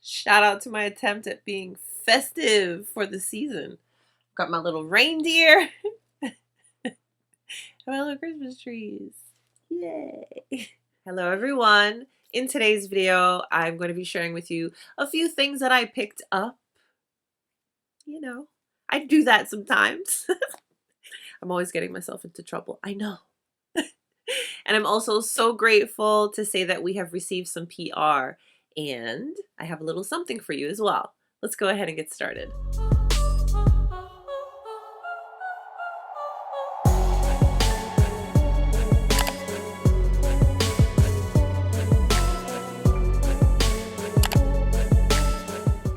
Shout out to my attempt at being festive for the season. Got my little reindeer and my little Christmas trees. Yay! Hello everyone. In today's video, I'm going to be sharing with you a few things that I picked up. You know, I do that sometimes. I'm always getting myself into trouble. I know. And I'm also so grateful to say that we have received some PR, and I have a little something for you as well. Let's go ahead and get started.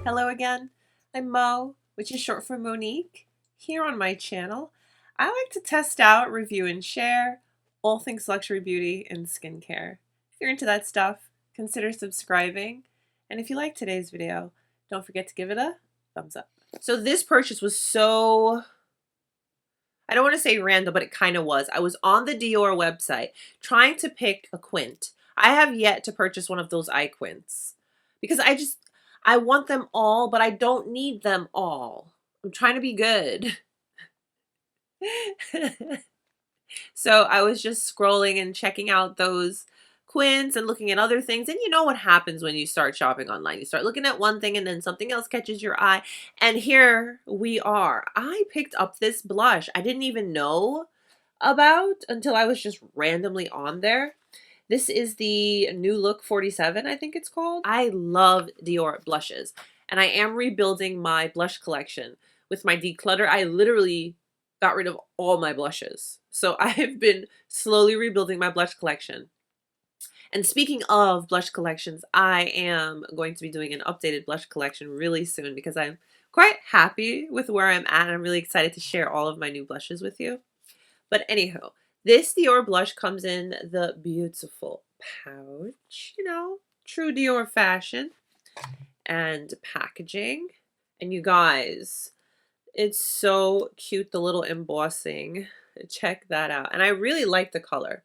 Hello again. I'm Mo, which is short for Monique. Here on my channel, I like to test out, review, and share all things luxury beauty and skincare. If you're into that stuff, consider subscribing. And if you like today's video, don't forget to give it a thumbs up. So this purchase was so, I don't want to say random, but it kind of was. I was on the Dior website trying to pick a quint. I have yet to purchase one of those eye quints because I want them all, but I don't need them all. I'm trying to be good. So I was just scrolling and checking out those quints and looking at other things. And you know what happens when you start shopping online. You start looking at one thing and then something else catches your eye. And here we are. I picked up this blush I didn't even know about until I was just randomly on there. This is the New Look 47, I think it's called. I love Dior blushes. And I am rebuilding my blush collection. With my declutter, I literally got rid of all my blushes. So I have been slowly rebuilding my blush collection. And speaking of blush collections, I am going to be doing an updated blush collection really soon because I'm quite happy with where I'm at. And I'm really excited to share all of my new blushes with you. But anywho, this Dior blush comes in the beautiful pouch, you know, true Dior fashion and packaging. And you guys, it's so cute, the little embossing. Check that out. And I really like the color.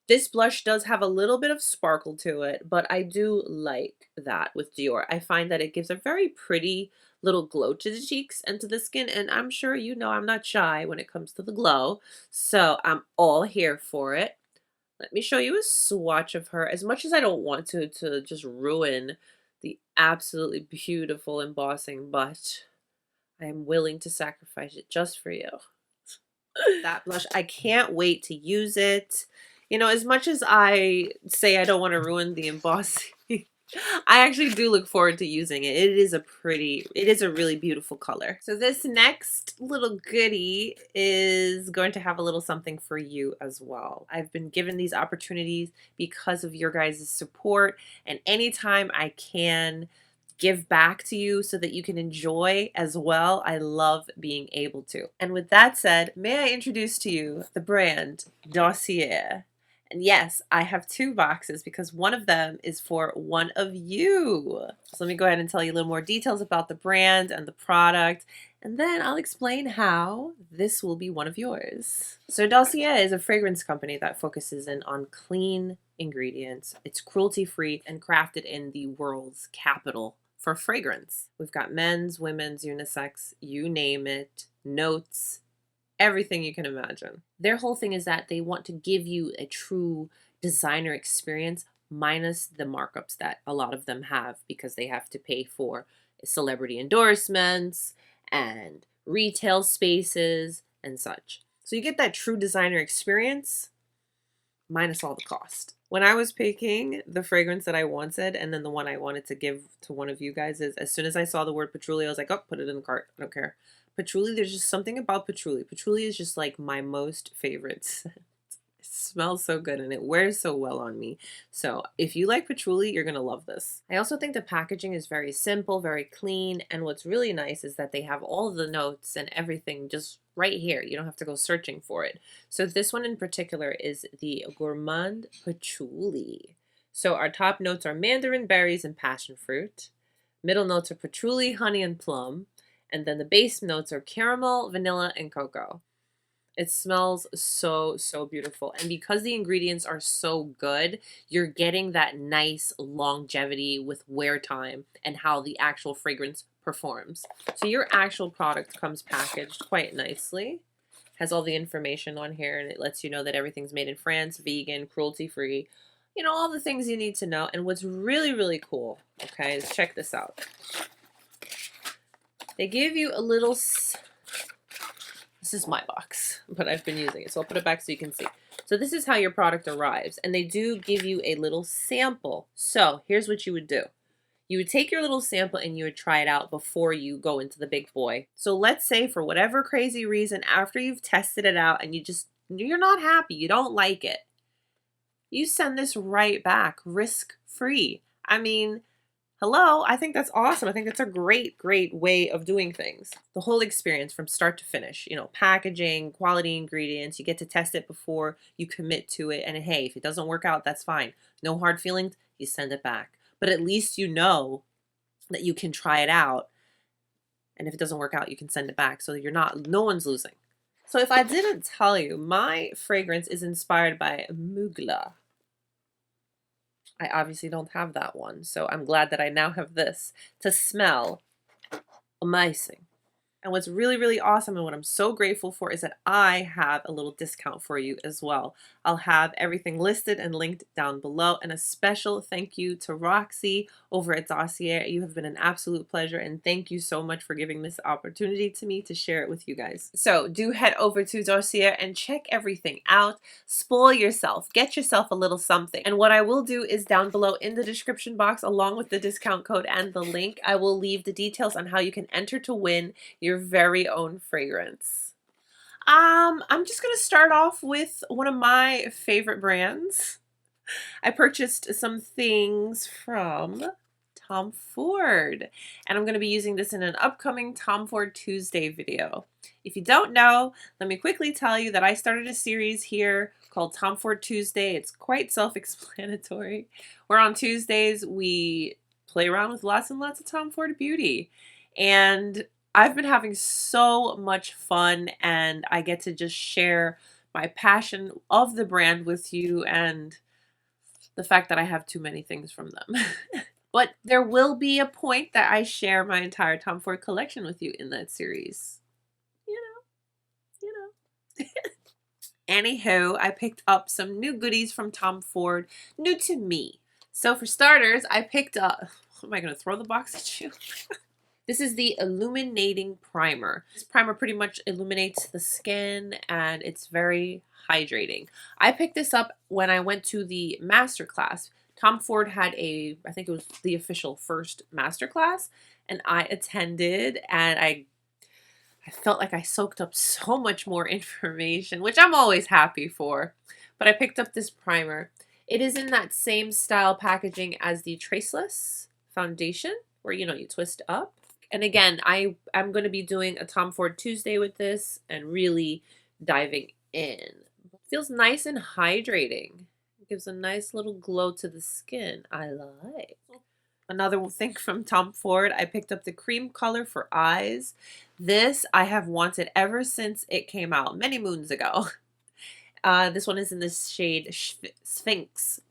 This blush does have a little bit of sparkle to it, but I do like that with Dior. I find that it gives a very pretty little glow to the cheeks and to the skin, and I'm sure you know I'm not shy when it comes to the glow, so I'm all here for it. Let me show you a swatch of her, as much as I don't want to just ruin the absolutely beautiful embossing, but I am willing to sacrifice it just for you. That blush, I can't wait to use it. You know, as much as I say I don't want to ruin the embossing, I actually do look forward to using it. It is a really beautiful color. So this next little goodie is going to have a little something for you as well. I've been given these opportunities because of your guys' support, and anytime I can give back to you so that you can enjoy as well, I love being able to. And with that said, may I introduce to you the brand Dossier. And yes, I have two boxes because one of them is for one of you. So let me go ahead and tell you a little more details about the brand and the product, and then I'll explain how this will be one of yours. So Dossier is a fragrance company that focuses in on clean ingredients. It's cruelty-free and crafted in the world's capital for fragrance. We've got men's, women's, unisex, you name it, notes, everything you can imagine. Their whole thing is that they want to give you a true designer experience minus the markups that a lot of them have because they have to pay for celebrity endorsements and retail spaces and such. So you get that true designer experience minus all the cost. When I was picking the fragrance that I wanted and then the one I wanted to give to one of you guys, is as soon as I saw the word patchouli, I was like, oh, put it in the cart. I don't care. Patchouli, there's just something about patchouli. Patchouli is just like my most favorite scent. It smells so good and it wears so well on me. So if you like patchouli, you're going to love this. I also think the packaging is very simple, very clean. And what's really nice is that they have all of the notes and everything just right here. You don't have to go searching for it. So this one in particular is the Gourmand Patchouli. So our top notes are mandarin, berries, and passion fruit. Middle notes are patchouli, honey, and plum. And then the base notes are caramel, vanilla, and cocoa. It smells so, so beautiful. And because the ingredients are so good, you're getting that nice longevity with wear time and how the actual fragrance performs. So your actual product comes packaged quite nicely. Has all the information on here, and it lets you know that everything's made in France, vegan, cruelty-free, you know, all the things you need to know. And what's really, really cool, okay, is check this out. They give you a little... This is my box, but I've been using it, so I'll put it back so you can see. So this is how your product arrives, and they do give you a little sample. So here's what you would do. You would take your little sample and you would try it out before you go into the big boy. So let's say for whatever crazy reason, after you've tested it out and you're not happy, you don't like it, you send this right back, risk-free. I mean, hello, I think that's awesome. I think that's a great, great way of doing things. The whole experience from start to finish, you know, packaging, quality ingredients, you get to test it before you commit to it. And hey, if it doesn't work out, that's fine. No hard feelings, you send it back. But at least you know that you can try it out. And if it doesn't work out, you can send it back. So no one's losing. So if I didn't tell you, my fragrance is inspired by Mugler. I obviously don't have that one, so I'm glad that I now have this to smell amazing. And what's really, really awesome and what I'm so grateful for is that I have a little discount for you as well. I'll have everything listed and linked down below. And a special thank you to Roxy over at Dossier. You have been an absolute pleasure, and thank you so much for giving this opportunity to me to share it with you guys. So do head over to Dossier and check everything out. Spoil yourself. Get yourself a little something. And what I will do is down below in the description box, along with the discount code and the link, I will leave the details on how you can enter to win your very own fragrance. I'm just gonna start off with one of my favorite brands. I purchased some things from Tom Ford, and I'm going to be using this in an upcoming Tom Ford Tuesday video. If you don't know, let me quickly tell you that I started a series here called Tom Ford Tuesday. It's quite self-explanatory, where on Tuesdays we play around with lots and lots of Tom Ford beauty. And I've been having so much fun, and I get to just share my passion of the brand with you and the fact that I have too many things from them. But there will be a point that I share my entire Tom Ford collection with you in that series. You know. Anywho, I picked up some new goodies from Tom Ford, new to me. So for starters, I picked up, am I going to throw the box at you? This is the Illuminating Primer. This primer pretty much illuminates the skin, and it's very hydrating. I picked this up when I went to the masterclass. Tom Ford had I think it was the official first masterclass, and I attended, and I felt like I soaked up so much more information, which I'm always happy for. But I picked up this primer. It is in that same style packaging as the Traceless foundation, where, you know, you twist up. And again, I'm going to be doing a Tom Ford Tuesday with this and really diving in. It feels nice and hydrating. It gives a nice little glow to the skin. I like. Another thing from Tom Ford, I picked up the cream color for eyes. This I have wanted ever since it came out many moons ago. This one is in the shade Sphinx.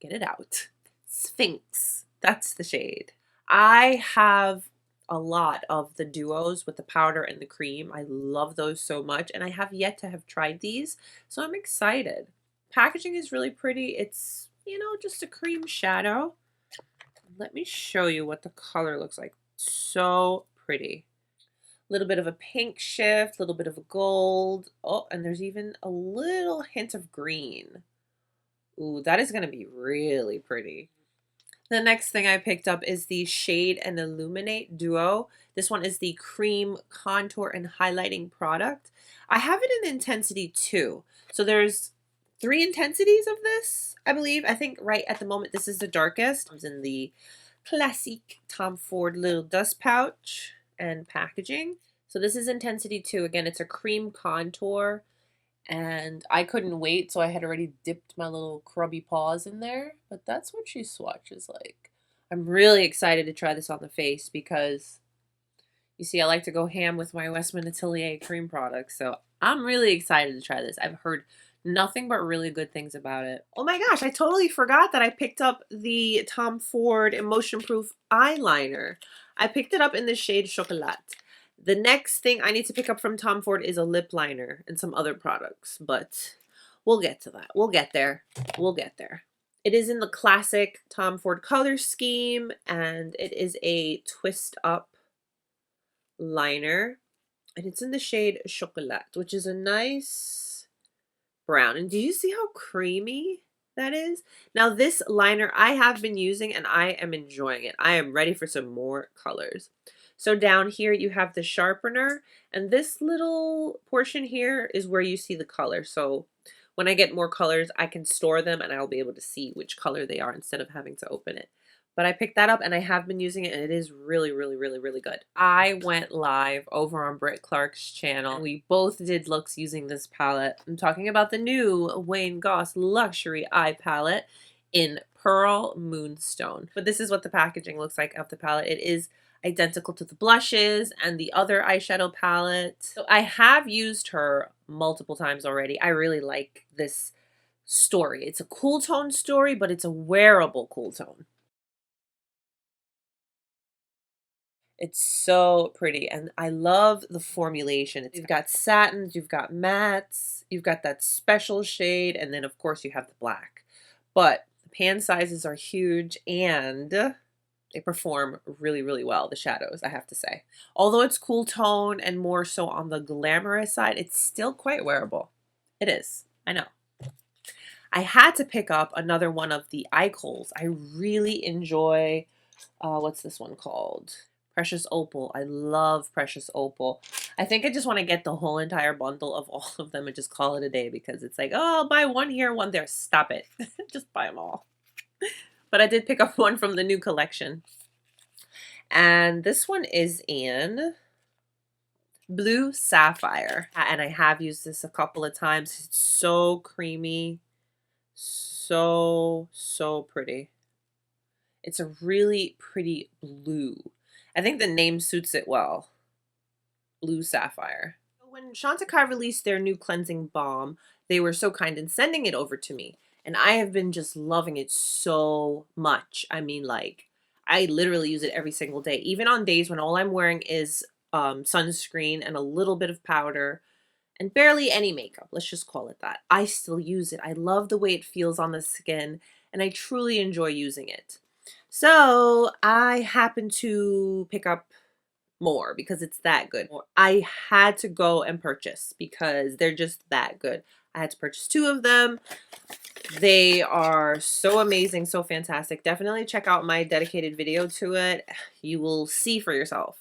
Get it out. Sphinx. That's the shade. I have a lot of the duos with the powder and the cream. I love those so much, and I have yet to have tried these, so I'm excited. Packaging is really pretty. It's, you know, just a cream shadow. Let me show you what the color looks like. So pretty. A little bit of a pink shift, a little bit of a gold. Oh, and there's even a little hint of green. Ooh, that is going to be really pretty. The next thing I picked up is the Shade and Illuminate Duo. This one is the cream contour and highlighting product. I have it in intensity 2. So there's 3 intensities of this, I believe. I think right at the moment this is the darkest. It's in the classic Tom Ford little dust pouch and packaging. So this is intensity 2. Again, it's a cream contour. And I couldn't wait, so I had already dipped my little crubby paws in there. But that's what she swatches like. I'm really excited to try this on the face because, You see, I like to go ham with my Westman Atelier cream products, so I'm really excited to try this. I've heard nothing but really good things about it. Oh my gosh, I totally forgot that I picked up the Tom Ford Emotionproof eyeliner. I picked it up in the shade Chocolat. The next thing I need to pick up from Tom Ford is a lip liner and some other products, but we'll get to that. We'll get there. We'll get there. It is in the classic Tom Ford color scheme, and it is a twist up liner, and it's in the shade Chocolat, which is a nice brown. And do you see how creamy that is? Now this liner I have been using and I am enjoying it. I am ready for some more colors. So down here you have the sharpener, and this little portion here is where you see the color. So when I get more colors, I can store them and I'll be able to see which color they are instead of having to open it. But I picked that up and I have been using it, and it is really, really, really, really good. I went live over on Britt Clark's channel, and we both did looks using this palette. I'm talking about the new Wayne Goss Luxury Eye Palette in Pearl Moonstone. But this is what the packaging looks like of the palette. It is identical to the blushes and the other eyeshadow palette. So I have used her multiple times already. I really like this story. It's a cool tone story, but it's a wearable cool tone. It's so pretty, and I love the formulation. You've got satins, you've got mattes, you've got that special shade, and then of course you have the black. But the pan sizes are huge, and they perform really, really well, the shadows, I have to say. Although it's cool tone and more so on the glamorous side, it's still quite wearable. It is, I know. I had to pick up another one of the eye kohls. I really enjoy, what's this one called? Precious Opal. I love Precious Opal. I think I just want to get the whole entire bundle of all of them and just call it a day, because it's like, oh, I'll buy one here, one there. Stop it. Just buy them all. But I did pick up one from the new collection. And this one is in Blue Sapphire. And I have used this a couple of times. It's so creamy. So, so pretty. It's a really pretty blue. I think the name suits it well. Blue Sapphire. When Chantecaille released their new cleansing balm, they were so kind in sending it over to me. And I have been just loving it so much. I mean, like, I literally use it every single day. Even on days when all I'm wearing is sunscreen and a little bit of powder and barely any makeup. Let's just call it that. I still use it. I love the way it feels on the skin, and I truly enjoy using it. So I happened to pick up more because it's that good. I had to go and purchase because they're just that good. I had to purchase 2 of them. They are so amazing, so fantastic. Definitely check out my dedicated video to it. You will see for yourself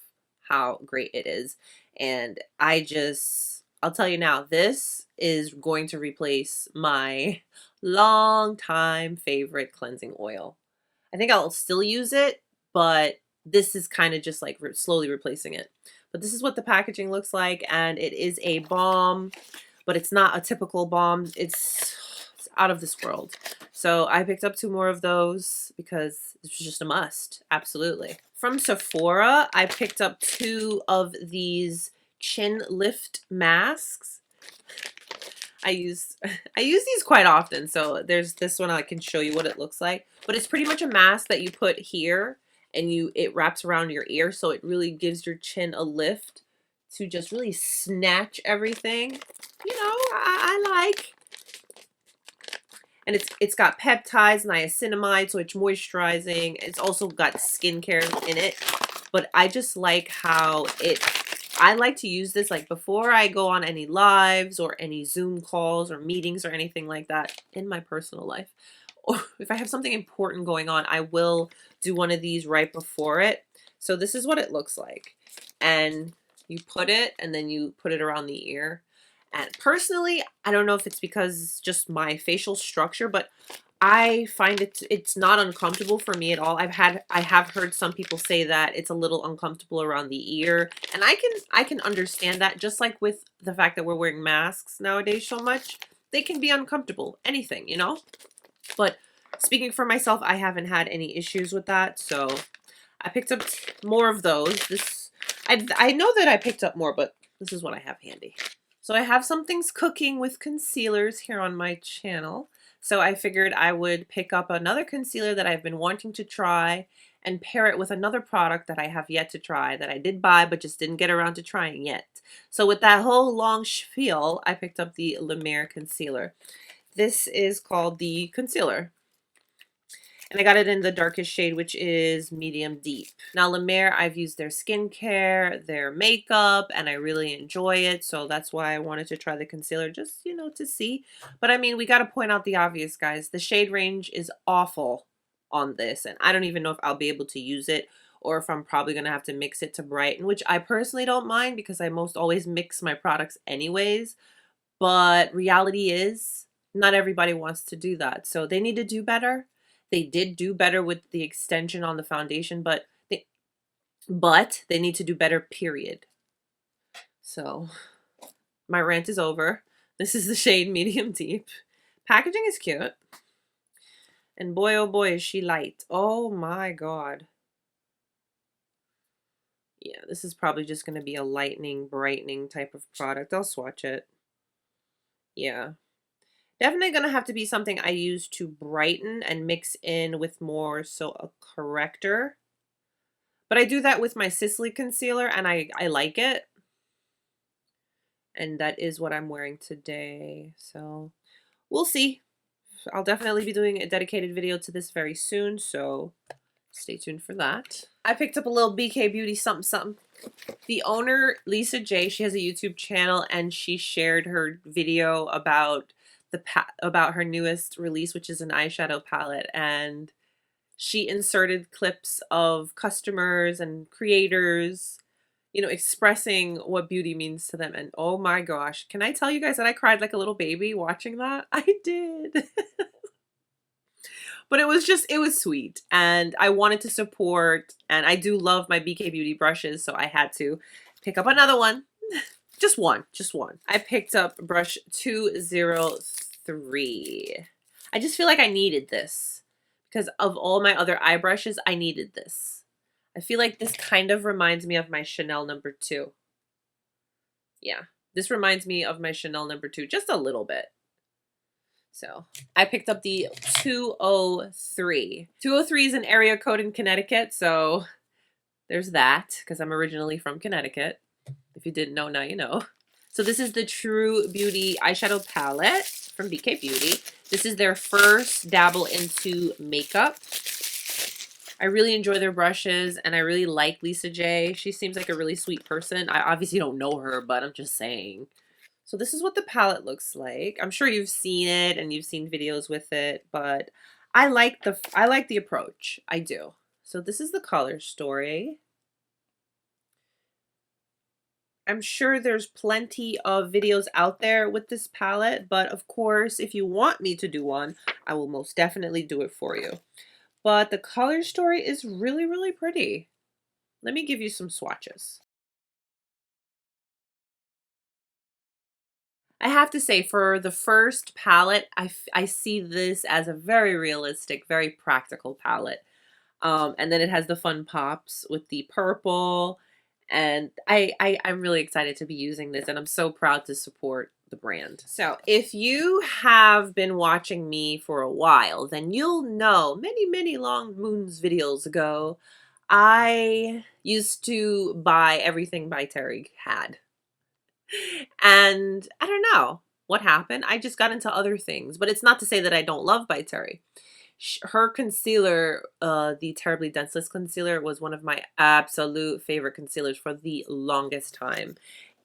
how great it is. And I'll tell you now, this is going to replace my long time favorite cleansing oil. I think I'll still use it, but this is kind of just like slowly replacing it. But this is what the packaging looks like, and it is a balm, but it's not a typical balm. It's out of this world. So I picked up 2 more of those because it's just a must. Absolutely. From Sephora, I picked up 2 of these chin lift masks. I use these quite often. So there's this one, I can show you what it looks like. But it's pretty much a mask that you put here, and it wraps around your ear, so it really gives your chin a lift to just really snatch everything. You know, I like. And it's got peptides, niacinamide, so it's moisturizing. It's also got skincare in it. But I just like how I like to use this like before I go on any lives or any Zoom calls or meetings or anything like that in my personal life. Or if I have something important going on, I will do one of these right before it. So this is what it looks like. And you put it, and then you put it around the ear. And personally, I don't know if it's because just my facial structure, but I find it's not uncomfortable for me at all. I have heard some people say that it's a little uncomfortable around the ear, and I can understand that. Just like with the fact that we're wearing masks nowadays so much, they can be uncomfortable. Anything, you know? But speaking for myself, I haven't had any issues with that, so I picked up more of those. I know that I picked up more, but this is what I have handy. So I have some things cooking with concealers here on my channel. So I figured I would pick up another concealer that I've been wanting to try and pair it with another product that I have yet to try, that I did buy but just didn't get around to trying yet. So with that whole long spiel, I picked up the La Mer concealer. This is called the concealer. And I got it in the darkest shade, which is medium deep. Now, La Mer, I've used their skincare, their makeup, and I really enjoy it. So that's why I wanted to try the concealer, just, you know, to see. But I mean, we got to point out the obvious, guys. The shade range is awful on this. And I don't even know if I'll be able to use it or if I'm probably going to have to mix it to brighten, which I personally don't mind because I most always mix my products anyways. But reality is, not everybody wants to do that. So they need to do better. They did do better with the extension on the foundation, but they need to do better, period. So my rant is over. This is the shade medium deep. Packaging is cute. And boy, oh boy, is she light. Oh my God. Yeah, this is probably just going to be a lightening, brightening type of product. I'll swatch it. Yeah. Definitely going to have to be something I use to brighten and mix in with more so a corrector. But I do that with my Sisley concealer and I like it. And that is what I'm wearing today. So we'll see. I'll definitely be doing a dedicated video to this very soon. So stay tuned for that. I picked up a little BK Beauty something something. The owner, Lisa J, she has a YouTube channel and she shared her video about her newest release, which is an eyeshadow palette, and she inserted clips of customers and creators, you know, expressing what beauty means to them. And oh my gosh, can I tell you guys that I cried like a little baby watching that? I did. But it was sweet and I wanted to support, and I do love my BK Beauty brushes, so I had to pick up another one. Just one. I picked up brush 203. I just feel like I needed this because of all my other eye brushes, I needed this. I feel like this kind of reminds me of my Chanel No. 2. Yeah, this reminds me of my Chanel No. 2 just a little bit. So I picked up the 203. 203 is an area code in Connecticut, so there's that because I'm originally from Connecticut. If you didn't know, now you know. So this is the True Beauty eyeshadow palette from BK Beauty. This is their first dabble into makeup. I really enjoy their brushes, and I really like Lisa J. She seems like a really sweet person. I obviously don't know her, but I'm just saying. So this is what the palette looks like. I'm sure you've seen it and you've seen videos with it, but I like the approach. I do. So this is the color story. I'm sure there's plenty of videos out there with this palette, but of course, if you want me to do one, I will most definitely do it for you. But the color story is really, really pretty. Let me give you some swatches. I have to say, for the first palette, I see this as a very realistic, very practical palette. And then it has the fun pops with the purple. And I'm really excited to be using this, and I'm so proud to support the brand. So if you have been watching me for a while, then you'll know many long moons videos ago, I used to buy everything by Terry had. And I don't know what happened. I just got into other things, but it's not to say that I don't love by Terry. Her concealer, the Terrybly Densiliss concealer, was one of my absolute favorite concealers for the longest time.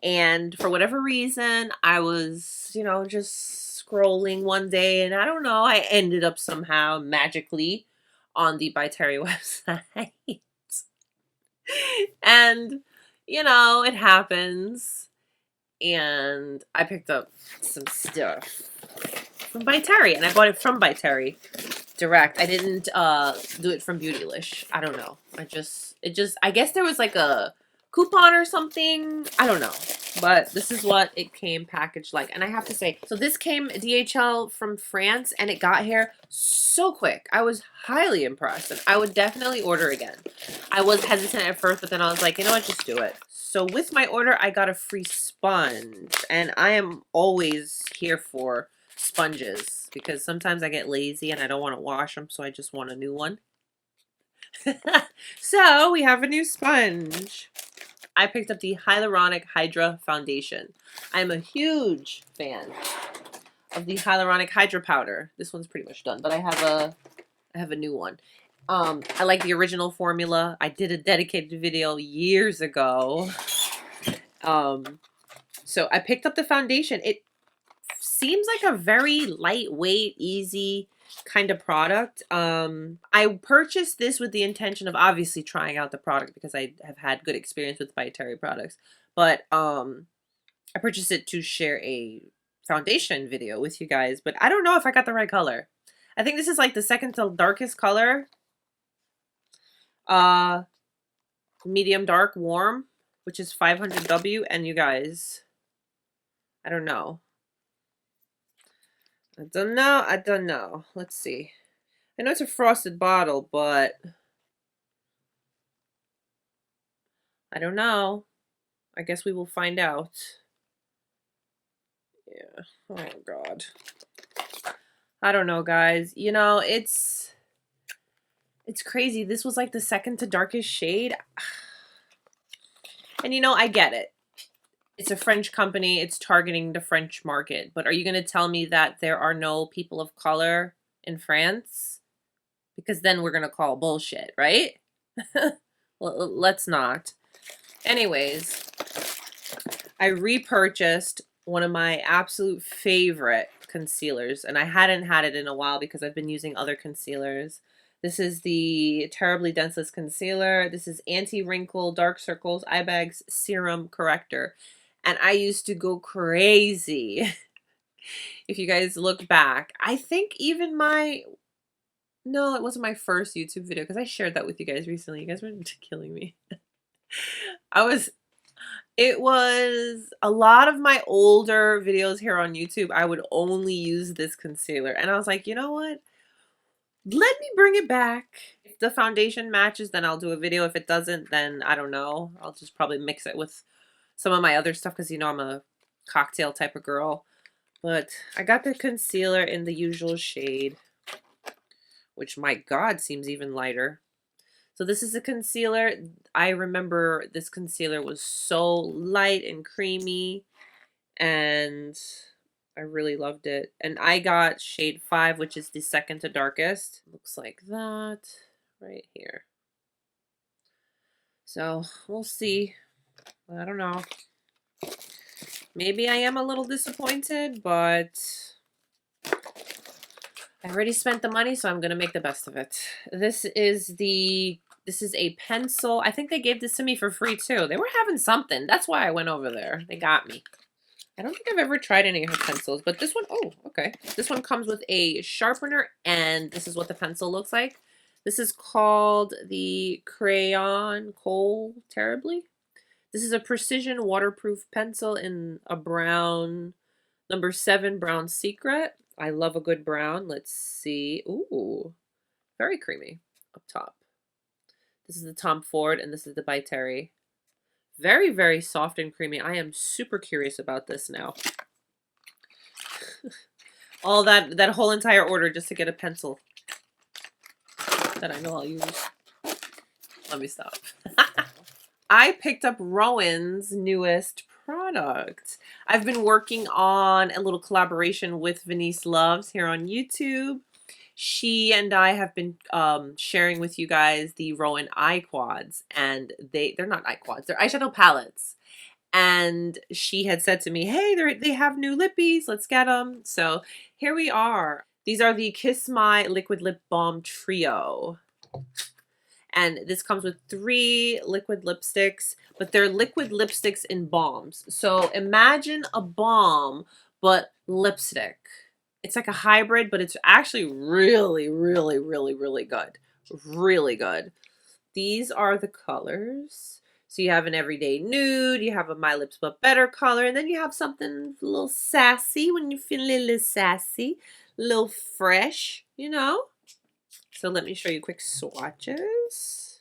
And for whatever reason, I was, you know, just scrolling one day, and I don't know, I ended up somehow magically on the By Terry website. And, you know, it happens. And I picked up some stuff from By Terry, and I bought it from By Terry direct. I didn't do it from Beautylish. I don't know. I guess there was like a coupon or something. I don't know. But this is what it came packaged like. And I have to say, so this came DHL from France, and it got here so quick. I was highly impressed, and I would definitely order again. I was hesitant at first, but then I was like, you know what, just do it. So with my order, I got a free sponge, and I am always here for sponges because sometimes I get lazy and I don't want to wash them, so I just want a new one. So we have a new sponge. I picked up the Hyaluronic Hydra-Foundation. I'm a huge fan of the Hyaluronic Hydra powder. This one's pretty much done, but I have a new one. I like the original formula. I did a dedicated video years ago. So I picked up the foundation. It seems like a very lightweight, easy kind of product. I purchased this with the intention of obviously trying out the product because I have had good experience with By Terry products. But I purchased it to share a foundation video with you guys. But I don't know if I got the right color. I think this is like the second to darkest color. Medium dark warm, which is 500W. And you guys, I don't know. I don't know. Let's see. I know it's a frosted bottle, but I don't know. I guess we will find out. Yeah. Oh, God. I don't know, guys. You know, it's crazy. This was like the second to darkest shade. And, you know, I get it. It's a French company. It's targeting the French market. But are you going to tell me that there are no people of color in France? Because then we're going to call bullshit, right? Well, let's not. Anyways, I repurchased one of my absolute favorite concealers. And I hadn't had it in a while because I've been using other concealers. This is the Terrybly Densiliss Concealer. This is Anti-Wrinkle Dark Circles Eye Bags Serum Corrector. And I used to go crazy. If you guys look back, I think even no, it wasn't my first YouTube video because I shared that with you guys recently. You guys were killing me. It was a lot of my older videos here on YouTube. I would only use this concealer. And I was like, you know what? Let me bring it back. If the foundation matches, then I'll do a video. If it doesn't, then I don't know. I'll just probably mix it with some of my other stuff because, you know, I'm a cocktail type of girl. But I got the concealer in the usual shade, which, my God, seems even lighter. So this is a concealer. I remember this concealer was so light and creamy, and I really loved it. And I got shade 5, which is the second to darkest. Looks like that right here. So we'll see. I don't know. Maybe I am a little disappointed, but I already spent the money, so I'm going to make the best of it. This is a pencil. I think they gave this to me for free too. They were having something. That's why I went over there. They got me. I don't think I've ever tried any of her pencils, but this one, oh, okay. This one comes with a sharpener, and this is what the pencil looks like. This is called the Crayon Kohl Terrybly. This is a precision waterproof pencil in a brown, number 7 brown secret. I love a good brown. Let's see. Ooh, very creamy up top. This is the Tom Ford, and this is the By Terry. Very, very soft and creamy. I am super curious about this now. All that whole entire order just to get a pencil that I know I'll use. Let me stop. I picked up ROEN's newest product. I've been working on a little collaboration with Venice Loves here on YouTube. She and I have been sharing with you guys the ROEN eye quads, and they're not eye quads, they're eyeshadow palettes. And she had said to me, hey, they have new lippies, let's get them. So here we are. These are the Kiss My Liquid Lip Balm Trio. And this comes with 3 liquid lipsticks, but they're liquid lipsticks in balms. So imagine a balm, but lipstick. It's like a hybrid, but it's actually really, really, really, really good. Really good. These are the colors. So you have an everyday nude, you have a My Lips But Better color, and then you have something a little sassy when you feel a little sassy, a little fresh, you know? So let me show you quick swatches.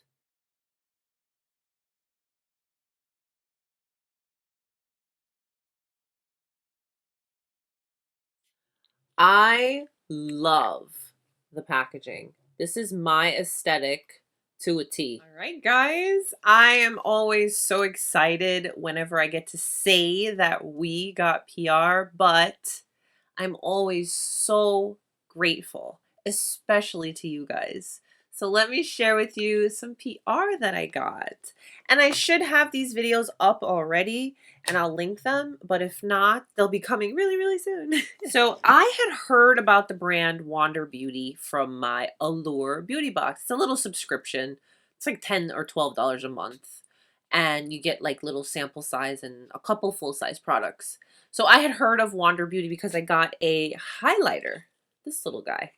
I love the packaging. This is my aesthetic to a T. All right, guys, I am always so excited whenever I get to say that we got PR, but I'm always so grateful, especially to you guys. So let me share with you some PR that I got. And I should have these videos up already and I'll link them, but if not, they'll be coming really, really soon. So I had heard about the brand Wander Beauty from my Allure beauty box. It's a little subscription. It's like $10 or $12 a month. And you get like little sample size and a couple full-size products. So I had heard of Wander Beauty because I got a highlighter. This little guy.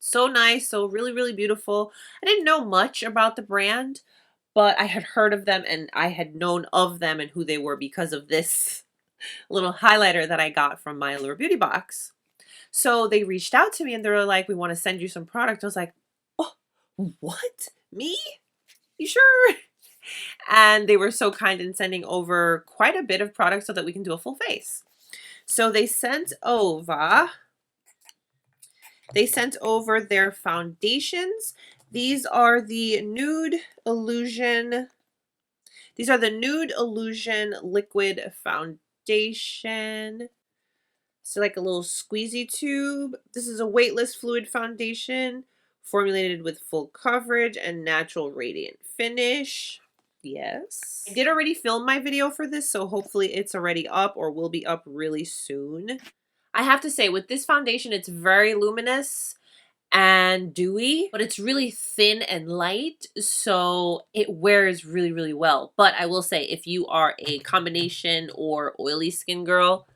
So nice, so really, really beautiful. I didn't know much about the brand, but I had heard of them and I had known of them and who they were because of this little highlighter that I got from my Allure Beauty box. So they reached out to me and they were like, we want to send you some product. I was like, oh, what? Me? You sure? And they were so kind in sending over quite a bit of product so that we can do a full face. So they sent over their foundations. These are the Nude Illusion. These are the Nude Illusion Liquid Foundation. So like a little squeezy tube. This is a weightless fluid foundation formulated with full coverage and natural radiant finish. Yes. I did already film my video for this, so hopefully it's already up or will be up really soon. I have to say, with this foundation, it's very luminous and dewy, but it's really thin and light, so it wears really, really well. But I will say, if you are a combination or oily skin girl,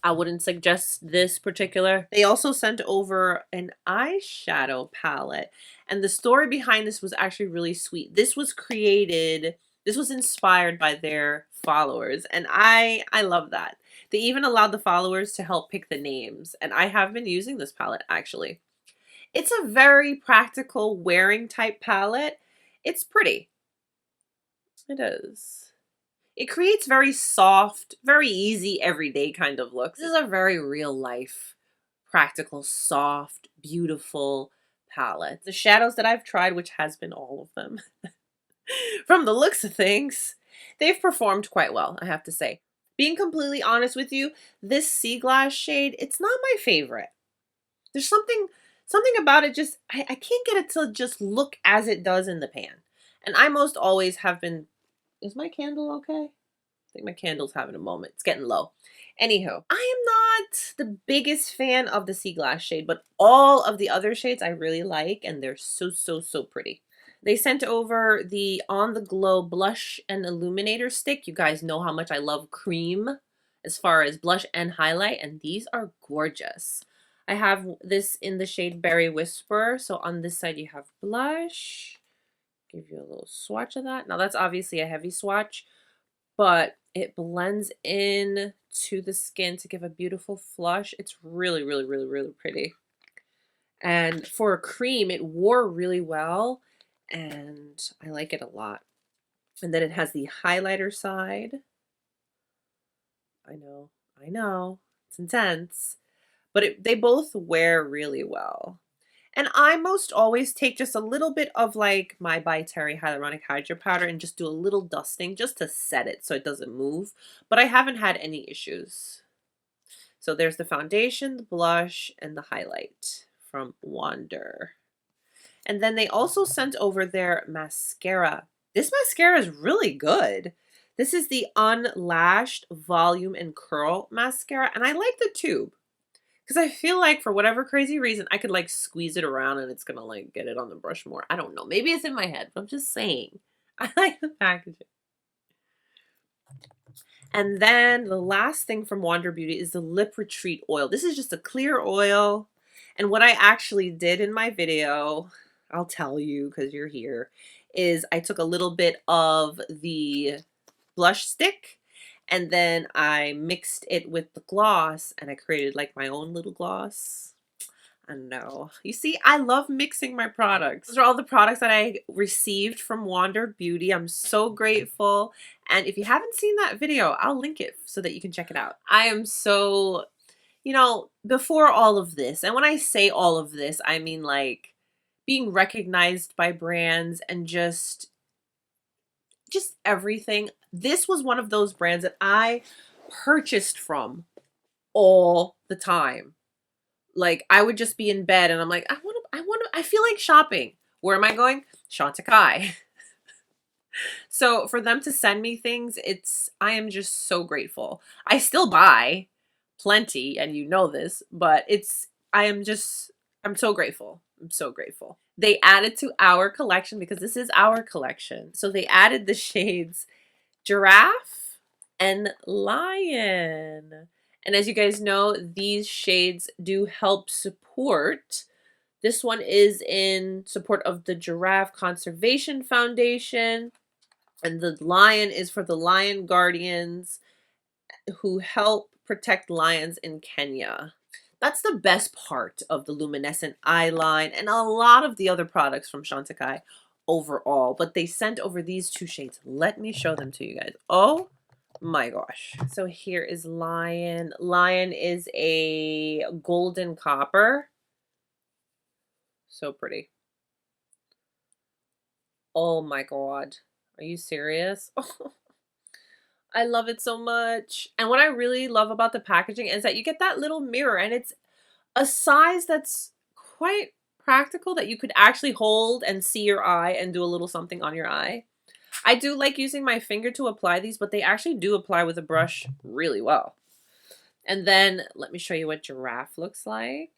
I wouldn't suggest this particular. They also sent over an eyeshadow palette, and the story behind this was actually really sweet. This was inspired by their followers, and I love that. They even allowed the followers to help pick the names, and I have been using this palette actually. It's a very practical wearing type palette. It's pretty. It is. It creates very soft, very easy, everyday kind of looks. This is a very real life, practical, soft, beautiful palette. The shadows that I've tried, which has been all of them, from the looks of things, they've performed quite well, I have to say. Being completely honest with you, this Sea Glass shade, it's not my favorite. There's something about it just, I can't get it to just look as it does in the pan. And I most always have been, is my candle okay? I think my candle's having a moment. It's getting low. Anywho, I am not the biggest fan of the Sea Glass shade, but all of the other shades I really like, and they're so, so, so pretty. They sent over the On The Glow Blush and Illuminator stick. You guys know how much I love cream as far as blush and highlight, and these are gorgeous. I have this in the shade Berry Whisper. So on this side you have blush. Give you a little swatch of that. Now that's obviously a heavy swatch, but it blends in to the skin to give a beautiful flush. It's really, really, really, really pretty. And for a cream, it wore really well, and I like it a lot. And then it has the highlighter side. I know, it's intense, but they both wear really well. And I most always take just a little bit of like my By Terry Hyaluronic Hydra Powder and just do a little dusting just to set it so it doesn't move. But I haven't had any issues. So there's the foundation, the blush, and the highlight from Wander. And then they also sent over their mascara. This mascara is really good. This is the Unlashed Volume and Curl Mascara. And I like the tube. Because I feel like for whatever crazy reason, I could like squeeze it around and it's going to like get it on the brush more. I don't know. Maybe it's in my head, but I'm just saying. I like the packaging. And then the last thing from Wander Beauty is the Lip Retreat Oil. This is just a clear oil. And what I actually did in my video, I'll tell you because you're here, is I took a little bit of the blush stick and then I mixed it with the gloss and I created like my own little gloss. I know. You see, I love mixing my products. Those are all the products that I received from Wander Beauty. I'm so grateful. And if you haven't seen that video, I'll link it so that you can check it out. I am so you know, before all of this, and when I say all of this, I mean like being recognized by brands and just everything. This was one of those brands that I purchased from all the time. Like, I would just be in bed and I'm like, I feel like shopping. Where am I going? Chantecaille. So for them to send me things, I am just so grateful. I still buy plenty, and you know this, but I'm so grateful. I'm so grateful. They added to our collection because this is our collection. So they added the shades Giraffe and Lion. And as you guys know, these shades do help support. This one is in support of the Giraffe Conservation Foundation. And the lion is for the lion guardians who help protect lions in Kenya. That's the best part of the Luminescent eyeline and a lot of the other products from Chantecaille overall. But they sent over these two shades. Let me show them to you guys. Oh my gosh. So here is Lion. Lion is a golden copper. So pretty. Oh my god. Are you serious? I love it so much. And what I really love about the packaging is that you get that little mirror, and it's a size that's quite practical that you could actually hold and see your eye and do a little something on your eye. I do like using my finger to apply these, but they actually do apply with a brush really well. And then let me show you what Giraffe looks like.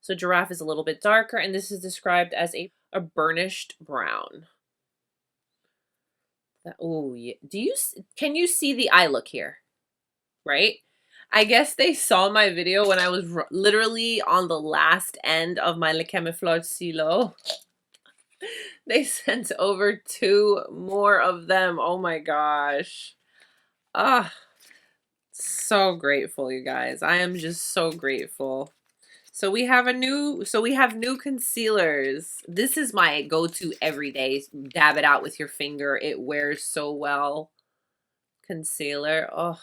So Giraffe is a little bit darker, and this is described as a burnished brown. Oh, yeah. Can you see the eye look here? Right? I guess they saw my video when I was literally on the last end of my Le Camouflage Stylo. They sent over 2 more of them. Oh my gosh. Ah, so grateful, you guys. I am just so grateful. So we have new concealers. This is my go-to every day. Dab it out with your finger. It wears so well. Concealer. Oh,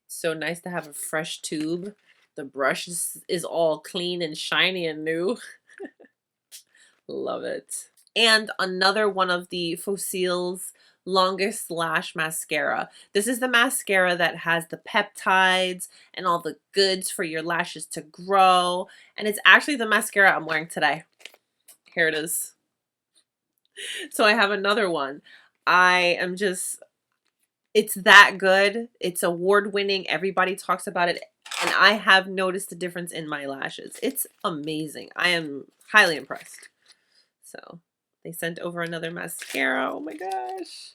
so nice to have a fresh tube. The brush is all clean and shiny and new. Love it. And another one of the Faux Cils Longest Lash Mascara. This is the mascara that has the peptides and all the goods for your lashes to grow. And it's actually the mascara I'm wearing today. Here it is. So I have another one. It's that good. It's award-winning. Everybody talks about it. And I have noticed a difference in my lashes. It's amazing. I am highly impressed. So they sent over another mascara. Oh my gosh.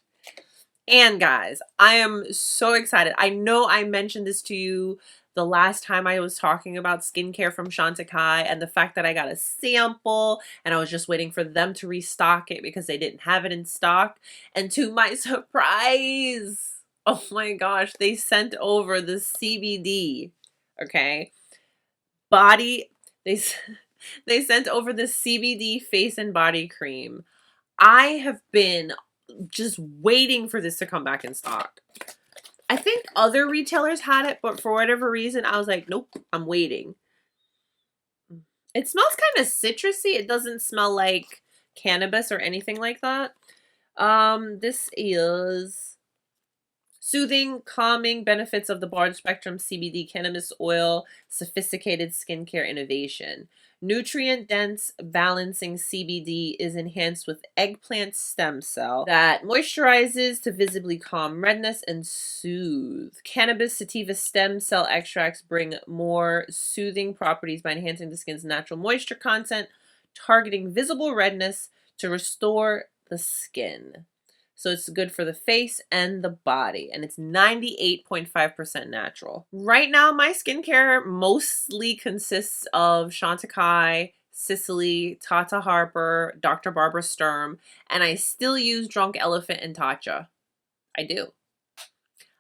And guys, I am so excited. I know I mentioned this to you the last time I was talking about skincare from Chantecaille and the fact that I got a sample and I was just waiting for them to restock it because they didn't have it in stock. And to my surprise, oh my gosh, they sent over the CBD, okay? They they sent over the CBD face and body cream. I have been just waiting for this to come back in stock. I think other retailers had it, but for whatever reason, I was like, nope, I'm waiting. It smells kind of citrusy. It doesn't smell like cannabis or anything like that. This is soothing, calming benefits of the broad spectrum CBD cannabis oil, sophisticated skincare innovation. Nutrient-dense balancing CBD is enhanced with eggplant stem cell that moisturizes to visibly calm redness and soothe. Cannabis sativa stem cell extracts bring more soothing properties by enhancing the skin's natural moisture content, targeting visible redness to restore the skin. So it's good for the face and the body, and it's 98.5% natural. Right now, my skincare mostly consists of Chantecaille, Sicily, Tata Harper, Dr. Barbara Sturm, and I still use Drunk Elephant and Tatcha. I do.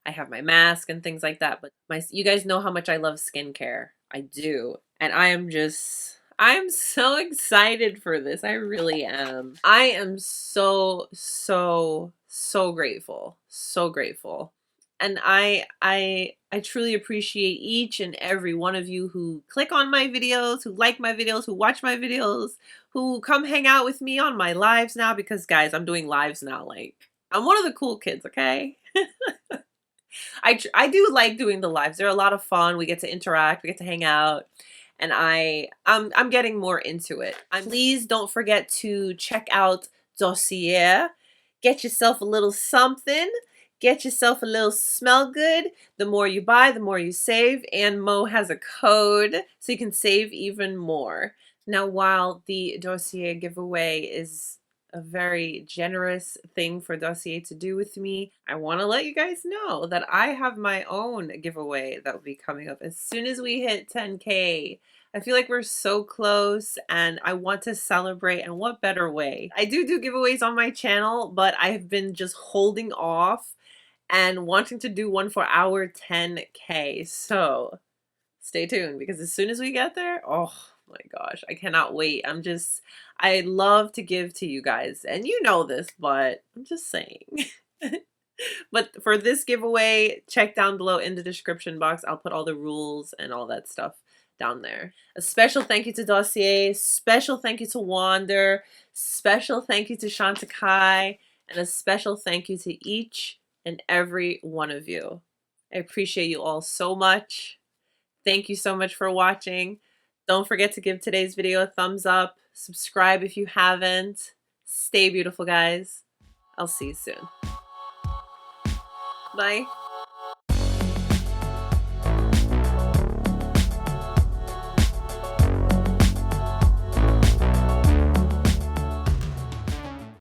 I have my mask and things like that, but you guys know how much I love skincare. I do. And I'm so excited for this. I really am. I am so grateful. So grateful. And I truly appreciate each and every one of you who click on my videos, who like my videos, who watch my videos, who come hang out with me on my lives now, because guys, I'm doing lives now. Like, I'm one of the cool kids, okay? I do like doing the lives. They're a lot of fun. We get to interact, we get to hang out, and I'm getting more into it. Please don't forget to check out Dossier. Get yourself a little something. Get yourself a little smell good. The more you buy, the more you save. And Mo has a code so you can save even more. Now, while the Dossier giveaway is a very generous thing for Dossier to do with me, I want to let you guys know that I have my own giveaway that will be coming up as soon as we hit 10K. I feel like we're so close and I want to celebrate, and what better way? I do giveaways on my channel, but I've been just holding off and wanting to do one for our 10K. So stay tuned, because as soon as we get there, oh my gosh, I cannot wait. I love to give to you guys, and you know this, but I'm just saying. But for this giveaway, check down below in the description box. I'll put all the rules and all that stuff down there. A special thank you to Dossier, special thank you to Wander, special thank you to Chantecaille, and a special thank you to each and every one of you. I appreciate you all so much. Thank you so much for watching. Don't forget to give today's video a thumbs up. Subscribe if you haven't. Stay beautiful, guys. I'll see you soon. Bye.